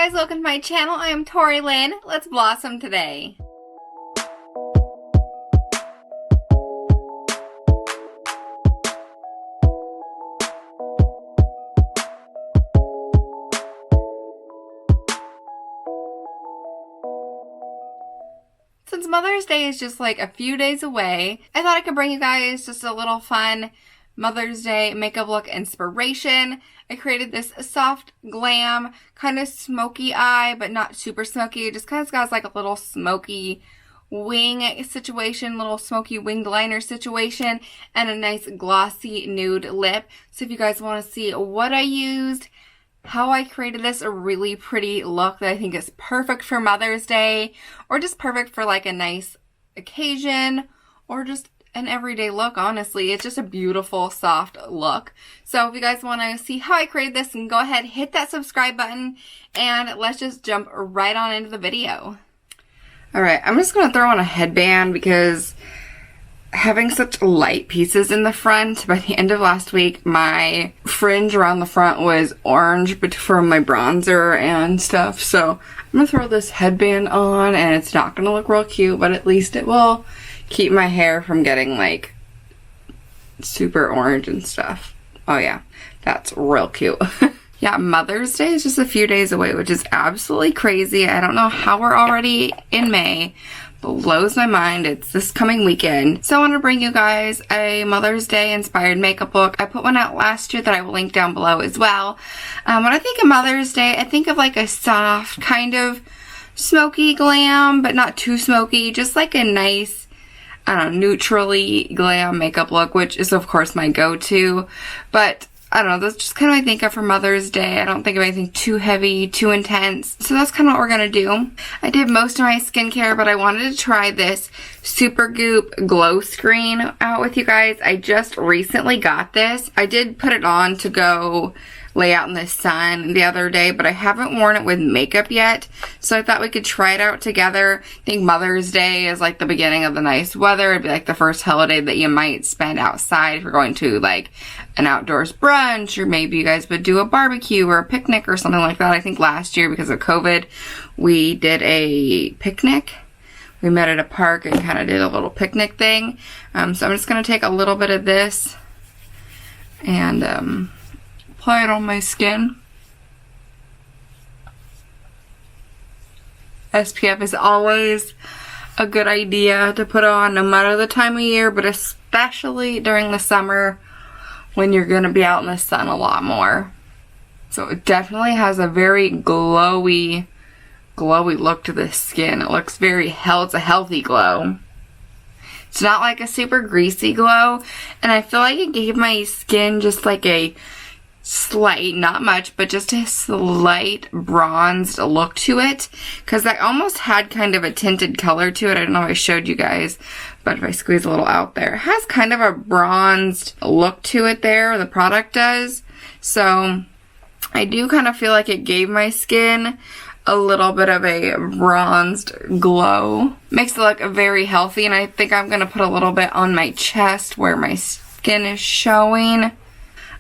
guys, welcome to my channel. I am Tori Lynn. Let's blossom today. Since Mother's Day is just like a few days away, I thought I could bring you guys just a little fun Mother's Day makeup look inspiration. I created this soft glam, kind of smoky eye, but not super smoky. It just kind of has like a little smoky wing situation, little smoky winged liner situation, and a nice glossy nude lip. So if you guys want to see what I used, how I created this a really pretty look that I think is perfect for Mother's Day, or just perfect for like a nice occasion, or just an everyday look, honestly. It's just a beautiful, soft look. So if you guys want to see how I created this, and go ahead, hit that subscribe button, and let's just jump right on into the video. Alright, I'm just going to throw on a headband because having such light pieces in the front, by the end of last week, my fringe around the front was orange from my bronzer and stuff. So I'm going to throw this headband on, and it's not going to look real cute, but at least it will keep my hair from getting like super orange and stuff. Oh yeah, that's real cute. Yeah, Mother's Day is just a few days away, which is absolutely crazy. I don't know how we're already in May. Blows my mind. It's this coming weekend. So I want to bring you guys a Mother's Day inspired makeup look. I put one out last year that I will link down below as well. When I think of Mother's Day, I think of like a soft kind of smoky glam, but not too smoky. Just like a nice, I don't know, neutrally glam makeup look, which is of course my go-to. But I don't know, that's just kind of what I think of for Mother's Day. I don't think of anything too heavy, too intense. So that's kind of what we're going to do. I did most of my skincare, but I wanted to try this Supergoop Glow Screen out with you guys. I just recently got this. I did put it on to go lay out in the sun the other day, but I haven't worn it with makeup yet. So I thought we could try it out together. I think Mother's Day is like the beginning of the nice weather. It'd be like the first holiday that you might spend outside if you're going to like an outdoors brunch, or maybe you guys would do a barbecue or a picnic or something like that. I think last year, because of COVID, we did a picnic. We met at a park and kind of did a little picnic thing. So I'm just going to take a little bit of this and apply it on my skin. SPF is always a good idea to put on, no matter the time of year, but especially during the summer when you're going to be out in the sun a lot more. So it definitely has a very glowy look to the skin. It looks very it's a healthy glow. It's not like a super greasy glow, and I feel like it gave my skin just like a slight, not much, but just a slight bronzed look to it, because I almost had kind of a tinted color to it. I don't know if I showed you guys, but if I squeeze a little out there, it has kind of a bronzed look to it there, the product does. So I do kind of feel like it gave my skin a little bit of a bronzed glow. Makes it look very healthy, and I think I'm going to put a little bit on my chest where my skin is showing.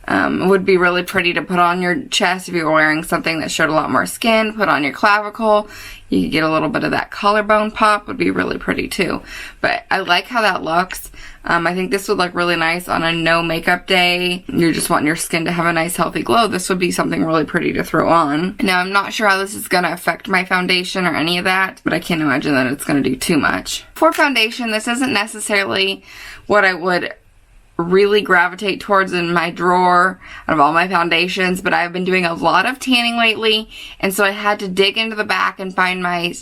It would be really pretty to put on your chest if you were wearing something that showed a lot more skin. Put on your clavicle. You could get a little bit of that collarbone pop. Would be really pretty too. But I like how that looks. I think this would look really nice on a no makeup day. You're just wanting your skin to have a nice healthy glow. This would be something really pretty to throw on. Now, I'm not sure how this is going to affect my foundation or any of that, but I can't imagine that it's going to do too much. For foundation, this isn't necessarily what I would really gravitate towards in my drawer out of all my foundations, but I've been doing a lot of tanning lately, and so I had to dig into the back and find my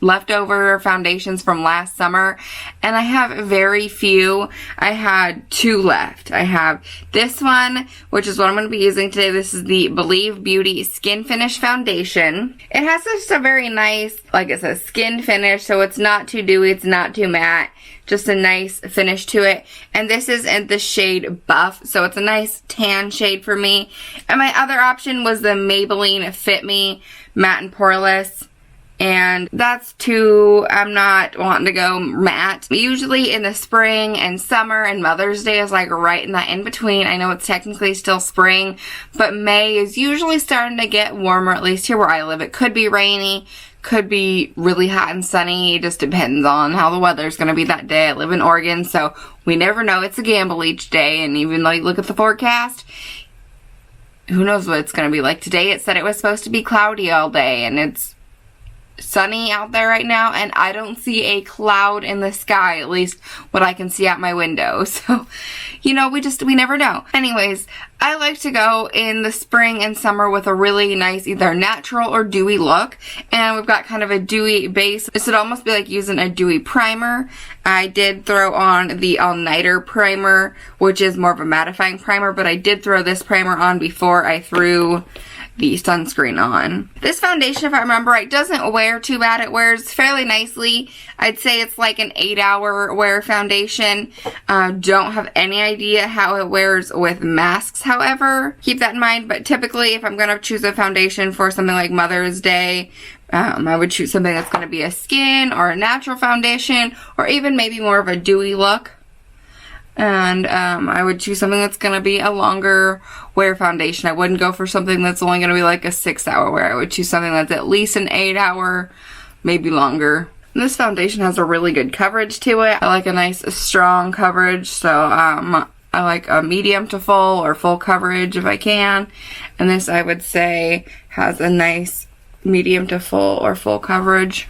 leftover foundations from last summer, and I have very few. I had 2 left. I have this one, which is what I'm going to be using today. This is the Believe Beauty Skin Finish Foundation. It has just a very nice, like it says, skin finish, so it's not too dewy, it's not too matte. Just a nice finish to it. And this is in the shade Buff, so it's a nice tan shade for me. And my other option was the Maybelline Fit Me Matte and Poreless. and that's too, I'm not wanting to go matte. Usually in the spring and summer, and Mother's Day is like right in that in between. I know it's technically still spring, but May is usually starting to get warmer, at least here where I live. It could be rainy, could be really hot and sunny. It just depends on how the weather's going to be that day. I live in Oregon, so we never know. It's a gamble each day, and even though you look at the forecast, who knows what it's going to be like. Today it said it was supposed to be cloudy all day, and it's sunny out there right now, and I don't see a cloud in the sky, at least what I can see out my window. So, you know, we never know. Anyways, I like to go in the spring and summer with a really nice either natural or dewy look, and we've got kind of a dewy base. This would almost be like using a dewy primer. I did throw on the all-nighter primer, which is more of a mattifying primer, but I did throw this primer on before I threw the sunscreen on. This foundation, if I remember right, doesn't wear too bad. It wears fairly nicely. I'd say it's like an 8-hour wear foundation. Don't have any idea how it wears with masks, however. Keep that in mind, but typically if I'm going to choose a foundation for something like Mother's Day, I would choose something that's going to be a skin or a natural foundation, or even maybe more of a dewy look. And I would choose something that's going to be a longer wear foundation. I wouldn't go for something that's only going to be like a 6-hour wear. I would choose something that's at least an 8-hour, maybe longer. And this foundation has a really good coverage to it. I like a nice strong coverage, so I like a medium to full or full coverage if I can. And this, I would say, has a nice medium to full or full coverage.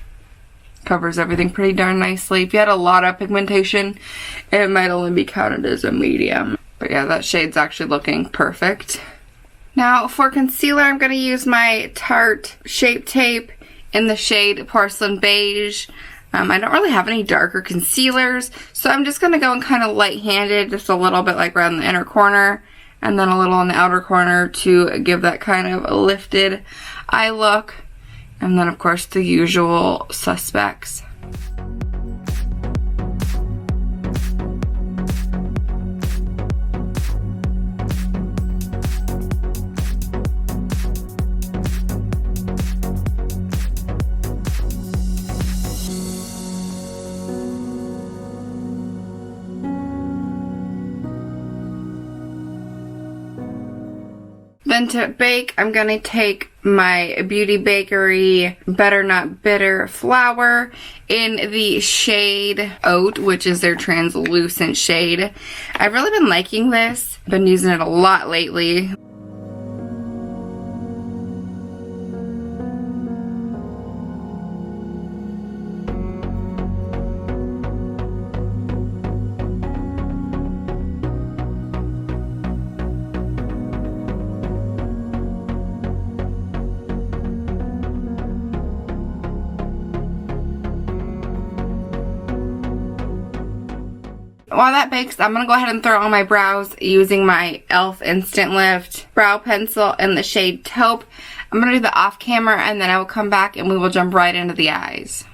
Covers everything pretty darn nicely. If you had a lot of pigmentation, it might only be counted as a medium. But yeah, that shade's actually looking perfect. Now for concealer, I'm going to use my Tarte Shape Tape in the shade Porcelain Beige. I don't really have any darker concealers, so I'm just going to go in kind of light-handed, just a little bit like around the inner corner, and then a little on the outer corner to give that kind of lifted eye look. And then, of course, the usual suspects. Then to bake, I'm going to take my Beauty Bakery Better Not Bitter flour in the shade Oat, which is their translucent shade. I've really been liking this. I've been using it a lot lately. While that bakes, I'm going to go ahead and throw on my brows using my e.l.f. Instant Lift brow pencil in the shade Taupe. I'm going to do the off camera, and then I will come back and we will jump right into the eyes.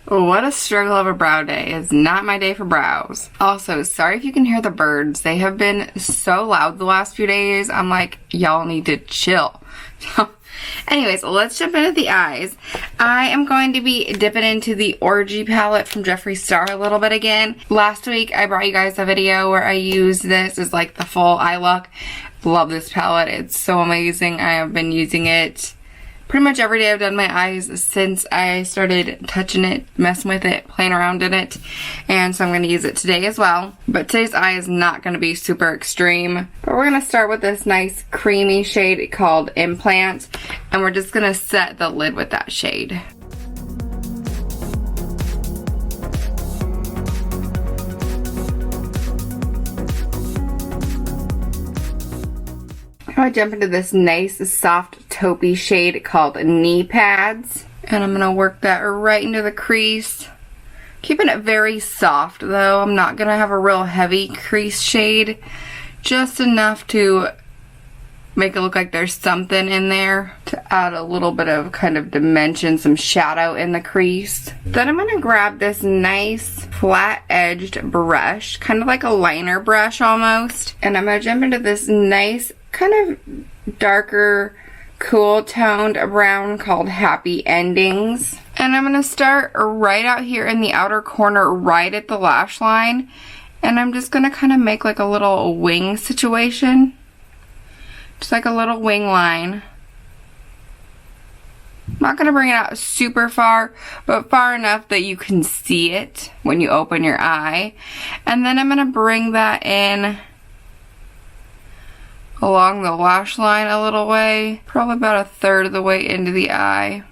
Oh, what a struggle of a brow day. It's not my day for brows. Also, sorry if you can hear the birds. They have been so loud the last few days. I'm like, y'all need to chill. Anyways, let's jump into the eyes. I am going to be dipping into the Orgy palette from Jeffree Star a little bit again. Last week, I brought you guys a video where I used this as like the full eye look. Love this palette. It's so amazing. I have been using it pretty much every day. I've done my eyes since I started touching it, messing with it, playing around in it. And so I'm going to use it today as well. But today's eye is not going to be super extreme. But we're going to start with this nice creamy shade called Implant. And we're just going to set the lid with that shade. I jump into this nice soft taupey shade called Knee Pads, and I'm going to work that right into the crease, keeping it very soft though. I'm not going to have a real heavy crease shade, just enough to make it look like there's something in there to add a little bit of kind of dimension, some shadow in the crease. Then I'm going to grab this nice flat edged brush, kind of like a liner brush almost, and I'm going to jump into this nice kind of darker cool toned brown called Happy Endings. And I'm going to start right out here in the outer corner, right at the lash line. And I'm just going to kind of make like a little wing situation. Just like a little wing line. I'm not going to bring it out super far, but far enough that you can see it when you open your eye. And then I'm going to bring that in along the lash line a little way, probably about 1/3 of the way into the eye,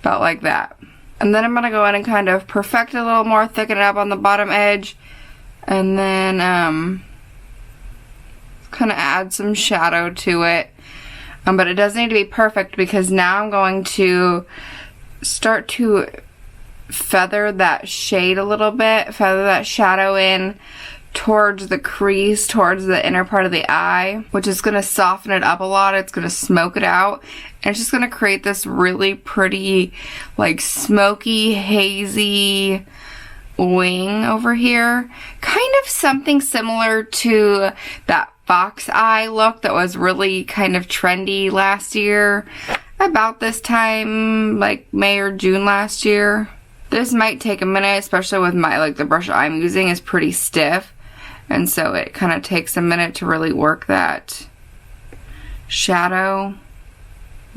about like that. And then I'm going to go in and kind of perfect it a little more, thicken it up on the bottom edge, and then kind of add some shadow to it. But it does need to be perfect because now I'm going to start to feather that shade a little bit, feather that shadow in towards the crease, towards the inner part of the eye, which is going to soften it up a lot. It's going to smoke it out, and it's just going to create this really pretty, like, smoky, hazy wing over here. Kind of something similar to that fox eye look that was really kind of trendy last year, about this time, like May or June last year. This might take a minute, especially with the brush I'm using is pretty stiff. And so it kind of takes a minute to really work that shadow.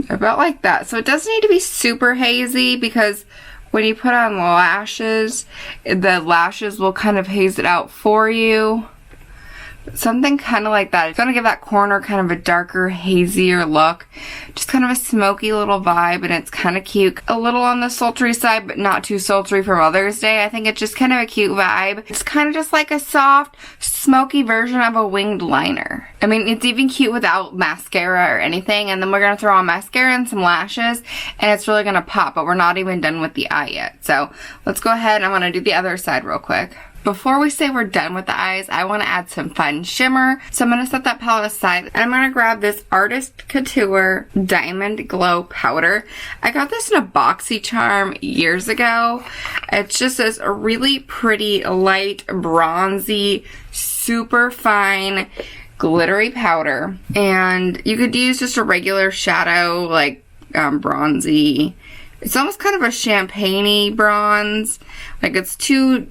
About like that. So it doesn't need to be super hazy because when you put on lashes, the lashes will kind of haze it out for you. Something kind of like that. It's going to give that corner kind of a darker, hazier look. Just kind of a smoky little vibe, and it's kind of cute. A little on the sultry side, but not too sultry for Mother's Day. I think it's just kind of a cute vibe. It's kind of just like a soft, smoky version of a winged liner. I mean, it's even cute without mascara or anything, and then we're going to throw on mascara and some lashes, and it's really going to pop, but we're not even done with the eye yet. So let's go ahead, and I'm going to do the other side real quick. Before we say we're done with the eyes, I want to add some fun shimmer. So I'm going to set that palette aside, and I'm going to grab this Artist Couture Diamond Glow Powder. I got this in a BoxyCharm years ago. It's just this really pretty, light, bronzy, super fine, glittery powder. And you could use just a regular shadow, like bronzy. It's almost kind of a champagne-y bronze. Like, it's too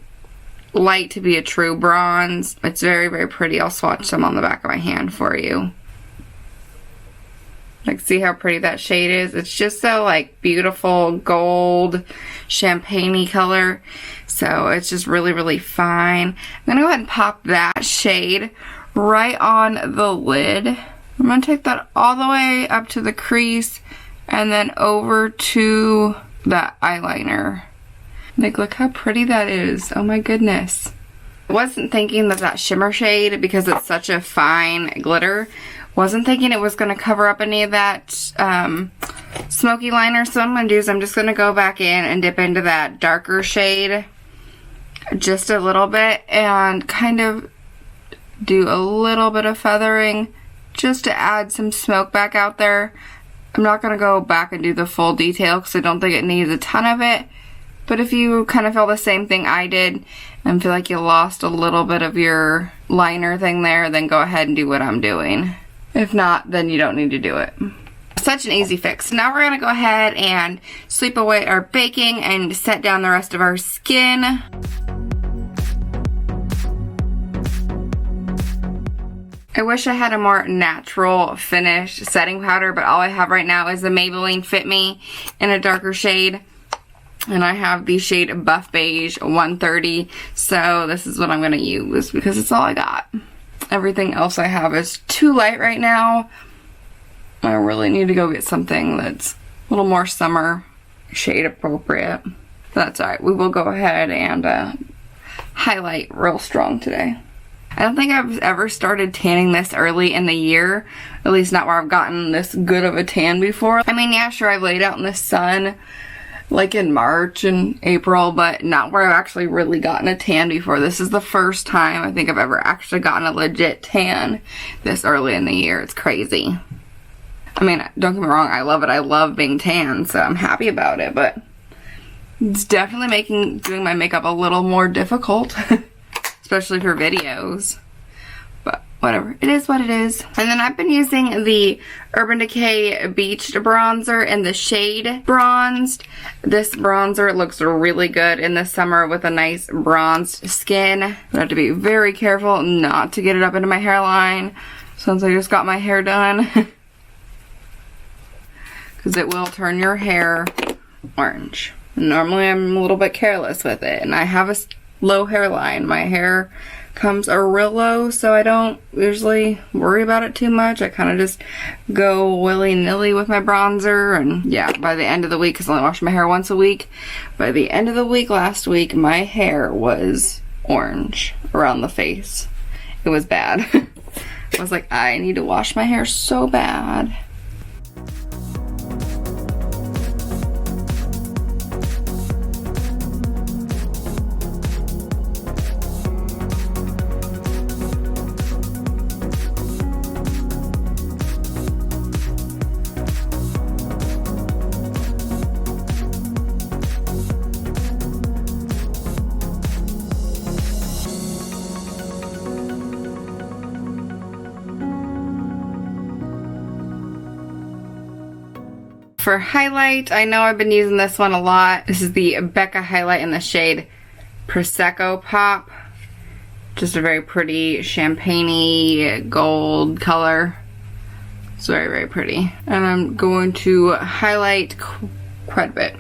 light to be a true bronze. It's very, very pretty. I'll swatch some on the back of my hand for you. Like, see how pretty that shade is? It's just so, like, beautiful gold, champagne-y color. So it's just really, really fine. I'm going to go ahead and pop that shade right on the lid. I'm going to take that all the way up to the crease and then over to that eyeliner. Like, look how pretty that is. Oh my goodness. I wasn't thinking that shimmer shade, because it's such a fine glitter, wasn't thinking it was going to cover up any of that smoky liner. So what I'm going to do is I'm just going to go back in and dip into that darker shade just a little bit and kind of do a little bit of feathering just to add some smoke back out there. I'm not going to go back and do the full detail because I don't think it needs a ton of it. But if you kind of feel the same thing I did and feel like you lost a little bit of your liner thing there, then go ahead and do what I'm doing. If not, then you don't need to do it. Such an easy fix. Now we're going to go ahead and sweep away our baking and set down the rest of our skin. I wish I had a more natural finish setting powder, but all I have right now is the Maybelline Fit Me in a darker shade. And I have the shade Buff Beige 130, so this is what I'm going to use because it's all I got. Everything else I have is too light right now. I really need to go get something that's a little more summer shade appropriate. That's alright. We will go ahead and highlight real strong today. I don't think I've ever started tanning this early in the year. At least not where I've gotten this good of a tan before. I mean, yeah, sure, I've laid out in the sun like in March and April, but not where I've actually really gotten a tan before. This is the first time I think I've ever actually gotten a legit tan this early in the year. It's crazy. I mean, don't get me wrong, I love it. I love being tan, so I'm happy about it, but it's definitely making doing my makeup a little more difficult, especially for videos. But whatever. It is what it is. And then I've been using the Urban Decay Beached Bronzer in the shade Bronzed. This bronzer looks really good in the summer with a nice bronzed skin. I have to be very careful not to get it up into my hairline since I just got my hair done. Because it will turn your hair orange. Normally I'm a little bit careless with it, and I have a low hairline. My hair comes a real low, so I don't usually worry about it too much. I kind of just go willy-nilly with my bronzer, and yeah, by the end of the week, because I only wash my hair once a week, by the end of the week last week, my hair was orange around the face. It was bad. I was like, I need to wash my hair so bad. For highlight, I know I've been using this one a lot. This is the Becca highlight in the shade Prosecco Pop. Just a very pretty champagne-y gold color. It's very, very pretty. And I'm going to highlight quite a bit.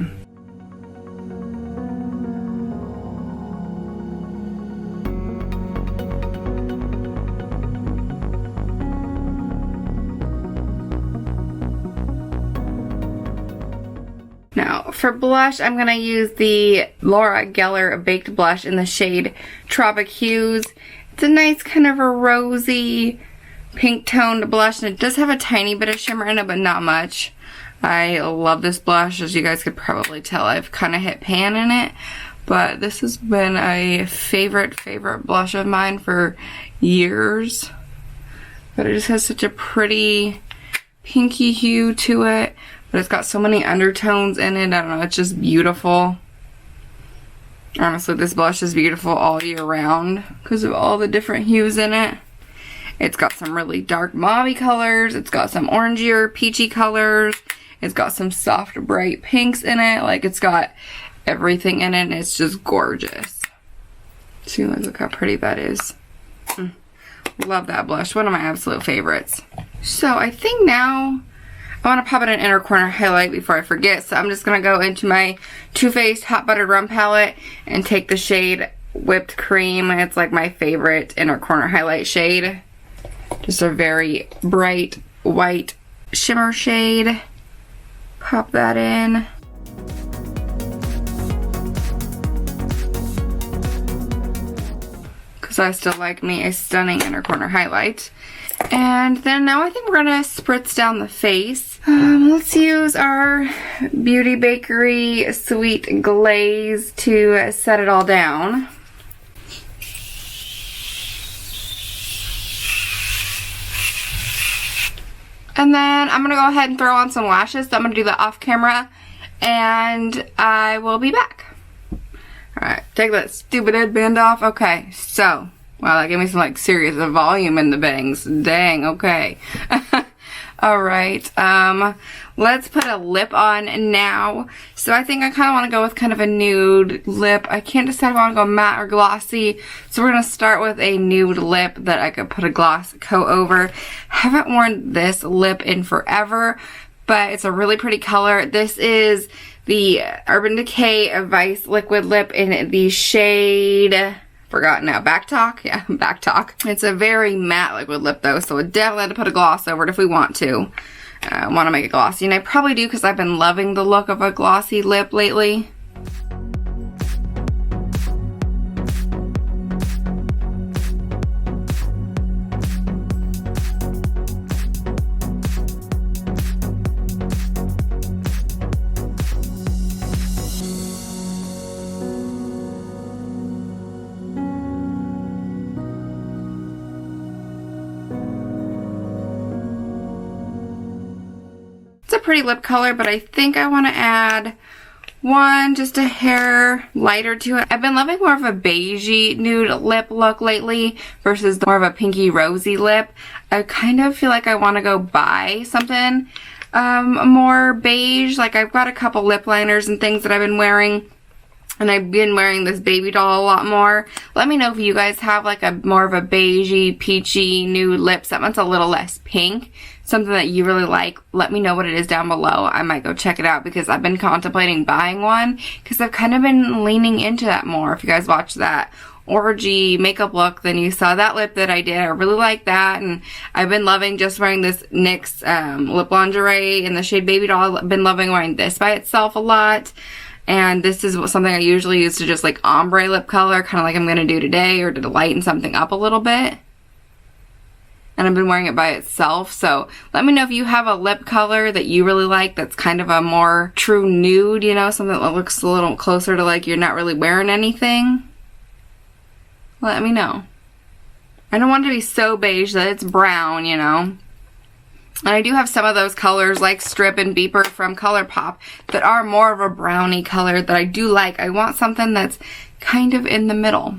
Now, for blush, I'm going to use the Laura Geller Baked Blush in the shade Tropic Hues. It's a nice kind of a rosy, pink-toned blush, and it does have a tiny bit of shimmer in it, but not much. I love this blush. As you guys could probably tell, I've kind of hit pan in it, but this has been a favorite blush of mine for years. But it just has such a pretty pinky hue to it. But it's got so many undertones in it. I don't know, it's just beautiful. Honestly, this blush is beautiful all year round because of all the different hues in it. It's got some really dark mauve colors. It's got some orangier, peachy colors. It's got some soft, bright pinks in it. Like, it's got everything in it, and it's just gorgeous. See, look how pretty that is. Love that blush. One of my absolute favorites. So, I think now I want to pop in an inner corner highlight before I forget, so I'm just going to go into my Too Faced Hot Buttered Rum palette and take the shade Whipped Cream. It's like my favorite inner corner highlight shade. Just a very bright white shimmer shade. Pop that in. Because I still like me a stunning inner corner highlight. And then now I think we're going to spritz down the face. Let's use our Beauty Bakery Sweet Glaze to set it all down. And then I'm going to go ahead and throw on some lashes. So I'm going to do that off camera and I will be back. Alright, take that stupid headband off. Okay, so wow, that gave me some like serious volume in the bangs. Dang, okay. Alright, let's put a lip on now. So I think I kind of want to go with kind of a nude lip. I can't decide if I want to go matte or glossy. So we're going to start with a nude lip that I could put a gloss coat over. Haven't worn this lip in forever, but it's a really pretty color. This is the Urban Decay Vice Liquid Lip in the shade, forgotten now, Back Talk? Yeah, Back Talk. It's a very matte liquid lip though, so we'll definitely have to put a gloss over it if we want to. Want to make it glossy, and I probably do because I've been loving the look of a glossy lip lately. It's a pretty lip color, but I think I want to add one just a hair lighter to it. I've been loving more of a beigey nude lip look lately versus more of a pinky rosy lip. I kind of feel like I want to go buy something more beige. Like I've got a couple lip liners and things that I've been wearing, and I've been wearing this baby doll a lot more. Let me know if you guys have like a more of a beigey, peachy nude lip, something that's a little less pink, something that you really like. Let me know what it is down below. I might go check it out because I've been contemplating buying one because I've kind of been leaning into that more. If you guys watched that orgy makeup look, then you saw that lip that I did. I really like that, and I've been loving just wearing this NYX lip lingerie in the shade Baby Doll. I've been loving wearing this by itself a lot, and this is something I usually use to just like ombre lip color, kind of like I'm going to do today, or to lighten something up a little bit. And I've been wearing it by itself, so let me know if you have a lip color that you really like that's kind of a more true nude, you know, something that looks a little closer to like you're not really wearing anything. Let me know. I don't want it to be so beige that it's brown, you know. And I do have some of those colors like Strip and Beeper from ColourPop that are more of a browny color that I do like. I want something that's kind of in the middle.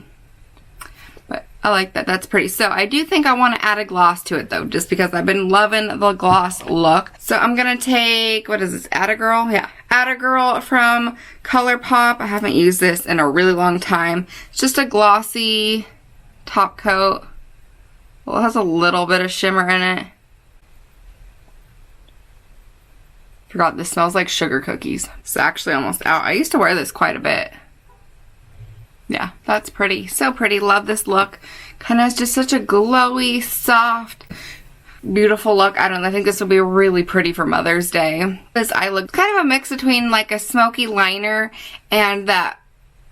But I like that. That's pretty. So I do think I want to add a gloss to it though, just because I've been loving the gloss look. So I'm going to take, what is this, Atta Girl? Yeah. Atta Girl from ColourPop. I haven't used this in a really long time. It's just a glossy top coat. Well, it has a little bit of shimmer in it. Forgot this smells like sugar cookies. It's actually almost out. I used to wear this quite a bit. Yeah, that's pretty. So pretty. Love this look. Kind of just such a glowy, soft, beautiful look. I think this will be really pretty for Mother's Day. This eye look kind of a mix between like a smoky liner and that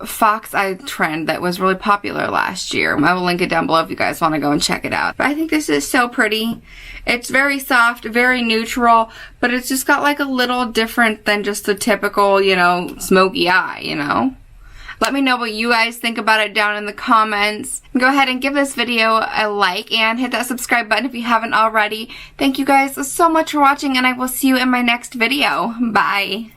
fox eye trend that was really popular last year. I will link it down below if you guys want to go and check it out. But I think this is so pretty. It's very soft, very neutral, but it's just got like a little different than just the typical, you know, smoky eye, you know. Let me know what you guys think about it down in the comments. Go ahead and give this video a like and hit that subscribe button if you haven't already. Thank you guys so much for watching, and I will see you in my next video. Bye.